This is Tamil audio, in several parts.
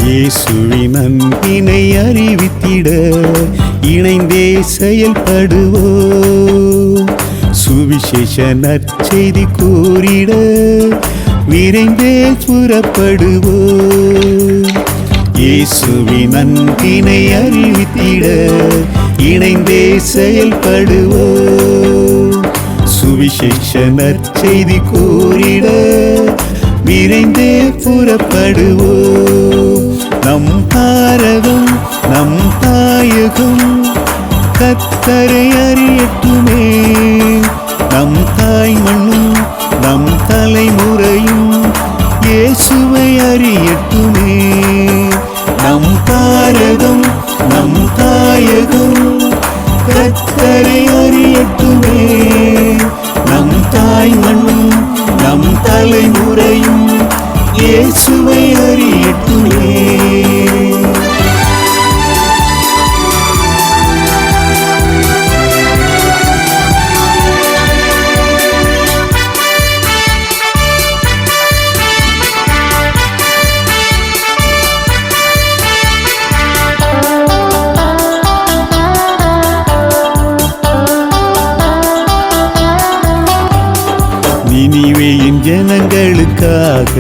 இயேசுவின் அன்பினை அறிவித்திட இணைந்தே செயல்படுவோம். சுவிசேஷ நற்செய்தி கூறிட விரைந்தே புறப்படுவோம். இயேசுவின் அன்பினை அறிவித்திட இணைந்தே செயல்படுவோம். சுவிசேஷ நற்செய்தி கூறிட விரைந்தே புறப்படுவோம். நம் பாரதம் நம் தாயகம் கர்த்தரை அறியட்டுமே. நம் தாய் மண்ணும் நம் தலைமுறையும் இயேசுவை அறியட்டுமே. நம் பாரதம் நம் தாயகம் கர்த்தரை அறியட்டுமே. நம் தாய் மண்ணும் நம் தலைமுறையும் இயேசுவை அறியட்டுமே. நினிவேயின் ஜனங்களுக்காக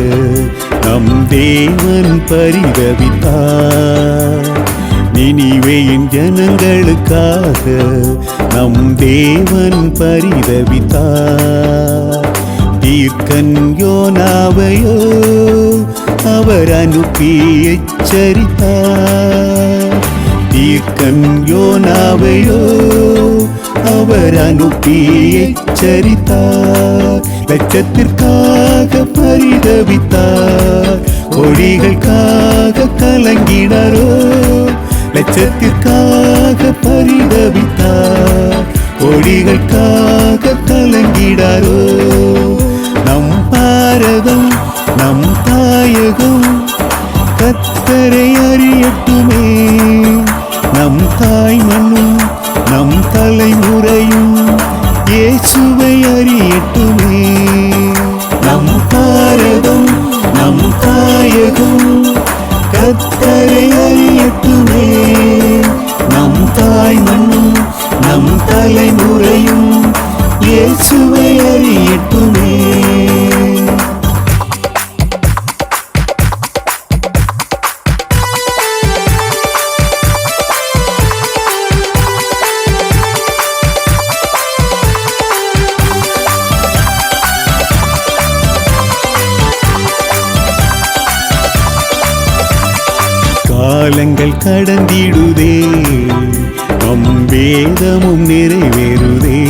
நம் தேவன் பரிதபித்தார். நினிவேயின் ஜனங்களுக்காக நம் தேவன் பரிதபித்தார். தீர்க்கன் யோனாவையோ அவர் அனுப்பி எச்சரித்தார். தீர்க்கன் யோனாவையோ அவர் அனுப்பி எச்சரித்தார். லட்சத்திற்காக பரிதபித்தார். கொடிகளுக்காக கலங்கினாரோ. லட்சத்திற்காக பரிதபித்தார். கொடிகளுக்காக கலங்கினாரோ. நம் பாரதம் நம் தாயகம் கர்த்தரை அறியட்டுமே. நம் தாய் மண்ணும் நம் தலைமுறையும் இயேசுவை அறியட்டுமே. நம் பாரதம் நம் தாயகம் கர்த்தரை அறியட்டுமே. நம் தாய் மண்ணும் நம் தலைமுறையும் இயேசுவை அறியட்டுமே. காலங்கள் கடந்திடுதே நம் வேதமும் நிறைவேறுதே.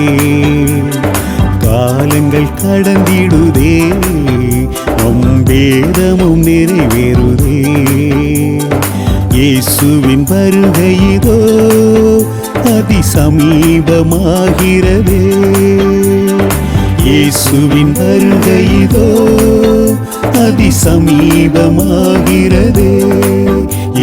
காலங்கள் கடந்திடுதே நம் வேதமும் நிறைவேறுதே. இயேசுவின் வருகையிதோ அதி சமீபமாகிறதே. இயேசுவின் வருகையிதோ அதி சமீபமாகிறதே.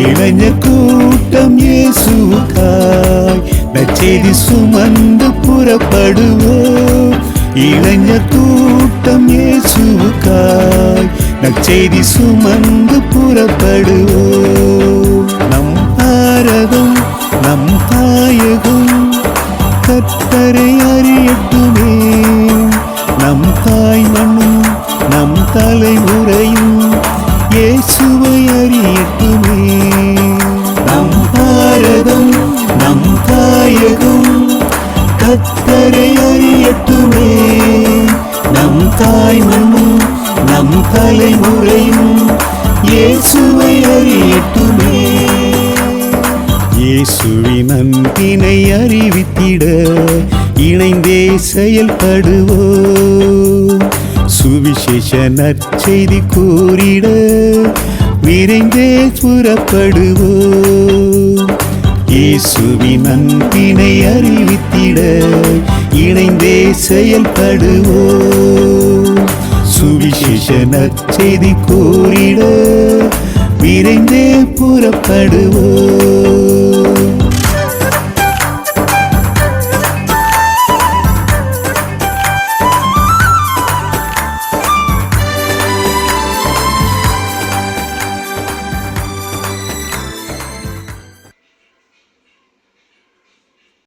இளைஞர் கூட்டம் இயேசுவுக்காய் நற்செய்தி சுமந்து புறப்படுவோம். இளைஞர் கூட்டம் இயேசுவுக்காய் நற்செய்தி சுமந்து புறப்படுவோம். நம் பாரதம் நம் தாயகம் கர்த்தரை அறியட்டுமே. நம் தாய் மண்ணும் நம் தலைமுறையும் இயேசுவை அறியட்டுமே. நம் பாரதம் நம் தாயகம் கர்த்தரை அறியட்டுமே. நம் தாய் மண்ணும் நம் தலைமுறையும் இயேசுவை அறியட்டுமே. இயேசுவின் அன்பினை அறிவித்திட இணைந்தே செயல்படுவோம். சுவிசேஷ நற்செய்தி கூறிட விரைந்தே புறப்படுவோம். இயேசுவின் அன்பினை அறிவித்திட இணைந்தே செயல்படுவோம். சுவிசேஷ நற்செய்தி கூறிட விரைந்தே புறப்படுவோம்.